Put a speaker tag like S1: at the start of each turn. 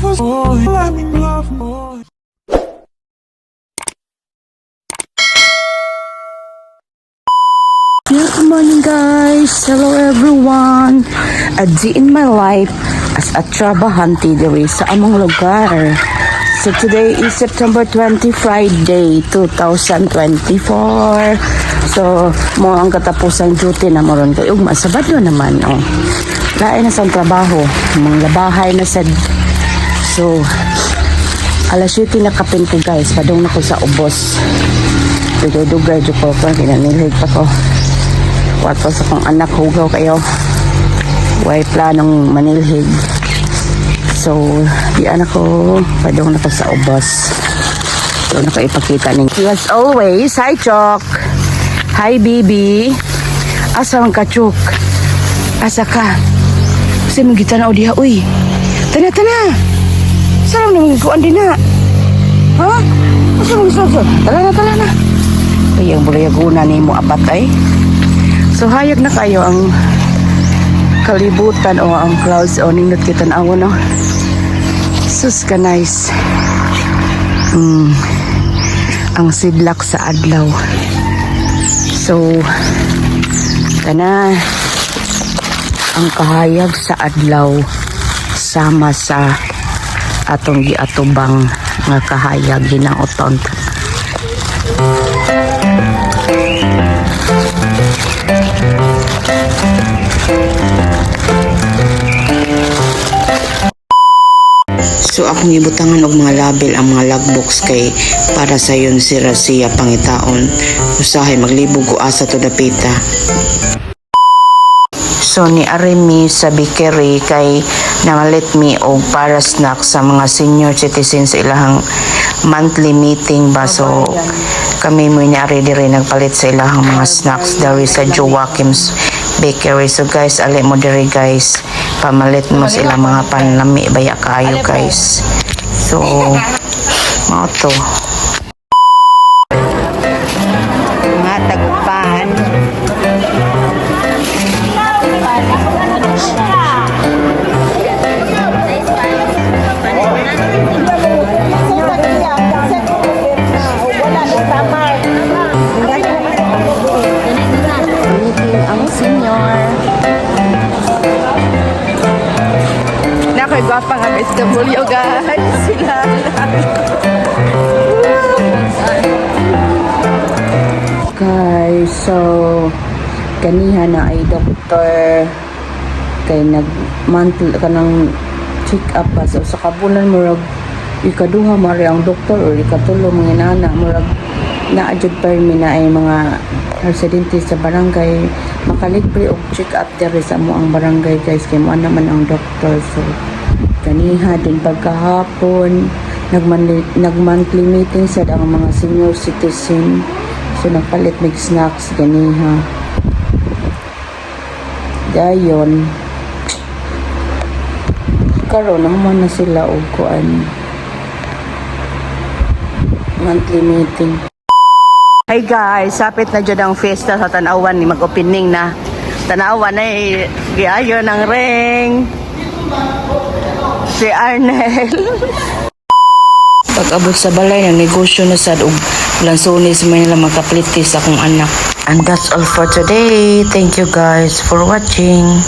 S1: Good morning guys! Hello everyone! A day in my life as a trabahante diri sa among lugar. So today is September 20, Friday, 2024. So, mo ang katapusang duty na moron kay ugma Sabado naman, oh. Lain na sa trabaho, mga labahay na sad. So, alas 7 na kapin ko guys, padong na ko sa ubos. Dugay-dugay dyo ko, kinanilhig pa ko. Wato sa kong anak, hugaw kayo. Way planong manilhig. So, di anak ko, padong na ko sa ubos. So, nakaipakita ninyo. As always, hi Chok! Hi Bibi! Asa ang kachuk? Asa ka? Kasi mong gitanaw diha, uy! Tana! Sarang naman gikuan din na! Ha? Asa mong gitanaw? Tala na! Ay, ang bulayaguna ni mo apat ay. So, hayag na kayo ang kalibutan o ang clouds o nindot kita na ako, no? Sus ka nice. Ang sidlak sa adlaw. So, kana ang kahayag sa adlaw sama sa atong giatubang nga kahayag ginauton. So akong ibutangan og mga label ang mga logbooks kay para sa yon si Rasia pangitaon usahay maglibog o asa to dapita. So ni Aremi sa bakery kay namalit mi og para snack sa mga senior citizens sa ilahang monthly meeting ba. So kami mo ni Ari dire nagpalit sa ilahang mga snacks dari sa Joaquim's Bakery. So guys, ali mo dire guys, pamalit mo sila mga panlami baya kayo guys. So mao to mga tagpan. Gwapa nga SW guys sila guys. So kaniha na ay doktor kay nag-monthly kanang check up pa. So sa kabulan murag ikaduha mari ang doktor o ikatulo mga nana murag na-adjud permi na ay mga residente sa barangay makalibre og check up dere sa mo ang barangay guys kay mo naman ang doktor. So kaniha din pagkahapon nag-monthly meeting sa ang mga senior citizen. So nagpalit mig snacks kaniha dayon karon naman na sila og kuan monthly meeting. Hi guys, sapit na dyan ang fiesta sa Tanawan ni mag-opening na. Tanawan ay giayo ng ring si Arnel. Pag-abot sa balay ng negosyo na sad og lansones may nila makaplitis akong anak. And that's all for today. Thank you guys for watching.